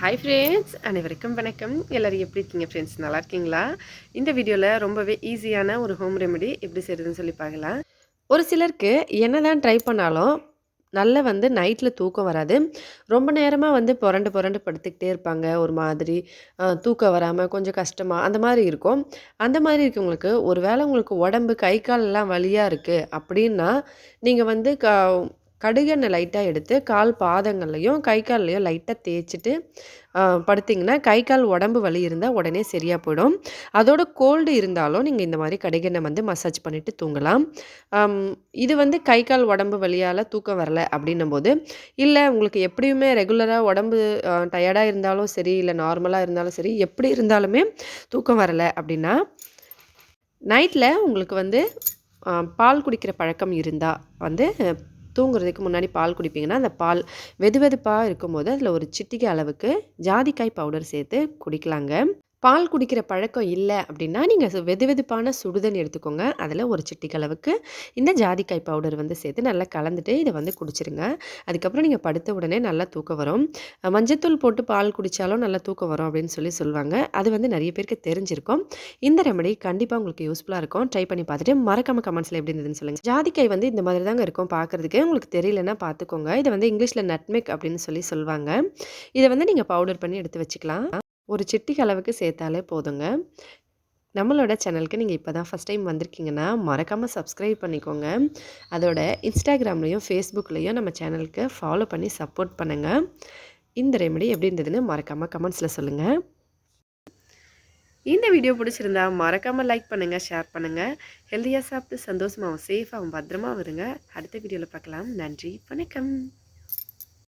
Hi friends, அனைவருக்கும் வணக்கம். எல்லோரும் எப்படி இருக்கீங்க ஃப்ரெண்ட்ஸ்? நல்லா இருக்கீங்களா? இந்த வீடியோவில் ரொம்பவே ஈஸியான ஒரு ஹோம் ரெமெடி எப்படி செய்கிறதுன்னு சொல்லி பார்க்கலாம். ஒரு சிலருக்கு என்ன தான் ட்ரை பண்ணாலும் நைட்டில் தூக்கம் வராது. ரொம்ப நேரமாக புரண்டு புரண்டு படுத்துக்கிட்டே இருப்பாங்க. ஒரு மாதிரி தூக்கம் வராமல் கொஞ்சம் கஷ்டமாக அந்த மாதிரி இருக்கும். அந்த மாதிரி இருக்கவங்களுக்கு ஒரு வேளை உங்களுக்கு உடம்பு கை காலெல்லாம் வலியாக இருக்குது அப்படின்னா நீங்கள் கடுகெண்ணெய் லைட்டாக எடுத்து கால் பாதங்கள்லையும் கை கால்லையும் லைட்டாக தேய்ச்சிட்டு படுத்திங்கன்னா கை கால் உடம்பு வலி இருந்தால் உடனே சரியாக போயிடும். அதோட கோல்டு இருந்தாலும் நீங்கள் இந்த மாதிரி கடுகெண்ணெய் மசாஜ் பண்ணிவிட்டு தூங்கலாம். இது கை கால் உடம்பு வலியால் தூக்கம் வரல அப்படின்னும் போது, இல்லை உங்களுக்கு எப்படியுமே ரெகுலராக உடம்பு டயர்டாக இருந்தாலும் சரி, இல்லை நார்மலாக இருந்தாலும் சரி, எப்படி இருந்தாலுமே தூக்கம் வரலை அப்படின்னா நைட்டில் உங்களுக்கு பால் குடிக்கிற பழக்கம் இருந்தால் தூங்குறதுக்கு முன்னாடி பால் குடிப்பீங்கன்னா, அந்த பால் வெதுவெதுப்பாக இருக்கும்போது அதில் ஒரு சிட்டிகை அளவுக்கு ஜாதிக்காய் பவுடர் சேர்த்து குடிக்கலாங்க. பால் குடிக்கிற பழக்கம் இல்லை அப்படின்னா, நீங்கள் வெதுவெதுப்பான சுடுதண்ணி எடுத்துக்கோங்க. அதில் ஒரு சிட்டிகை அளவுக்கு இந்த ஜாதிக்காய் பவுடர் சேர்த்து நல்லா கலந்துட்டு இதை குடிச்சிருங்க. அதுக்கப்புறம் நீங்கள் படுத்த உடனே நல்லா தூக்கம் வரும். மஞ்சத்தூள் போட்டு பால் குடித்தாலும் நல்லா தூக்கம் வரும் அப்படின்னு சொல்லுவாங்க. அது நிறைய பேருக்கு தெரிஞ்சிருக்கும். இந்த ரெமெடி கண்டிப்பாக உங்களுக்கு யூஸ்ஃபுல்லாக இருக்கும். ட்ரை பண்ணி பார்த்துட்டு மறக்காம கமெண்ட்ஸில் எப்படி இருந்ததுன்னு சொல்லுங்கள். ஜாதிக்காய் இந்த மாதிரி தாங்க இருக்கும் பார்க்குறதுக்கு. உங்களுக்கு தெரியலன்னா பார்த்துக்கோங்க. இதை இங்கிலீஷில் நட்மெக் அப்படின்னு சொல்லுவாங்க. இதை நீங்கள் பவுடர் பண்ணி எடுத்து வச்சுக்கலாம். ஒரு சிட்டிகை அளவுக்கு சேர்த்தாலே போதுங்க. நம்மளோட சேனலுக்கு நீங்கள் இப்போ தான் ஃபஸ்ட் டைம் வந்திருக்கீங்கன்னா மறக்காமல் சப்ஸ்கிரைப் பண்ணிக்கோங்க. அதோட இன்ஸ்டாகிராம்லேயும் ஃபேஸ்புக்லேயும் நம்ம சேனலுக்கு ஃபாலோ பண்ணி சப்போர்ட் பண்ணுங்கள். இந்த ரெமெடி எப்படி இருந்ததுன்னு மறக்காமல் கமெண்ட்ஸில் சொல்லுங்கள். இந்த வீடியோ பிடிச்சிருந்தா மறக்காமல் லைக் பண்ணுங்கள், ஷேர் பண்ணுங்கள். ஹெல்த்தியாக சாப்பிட்டு சந்தோஷமாகவும் சேஃபாகவும் பத்திரமா வருங்க. அடுத்த வீடியோவில் பார்க்கலாம். நன்றி, வணக்கம்.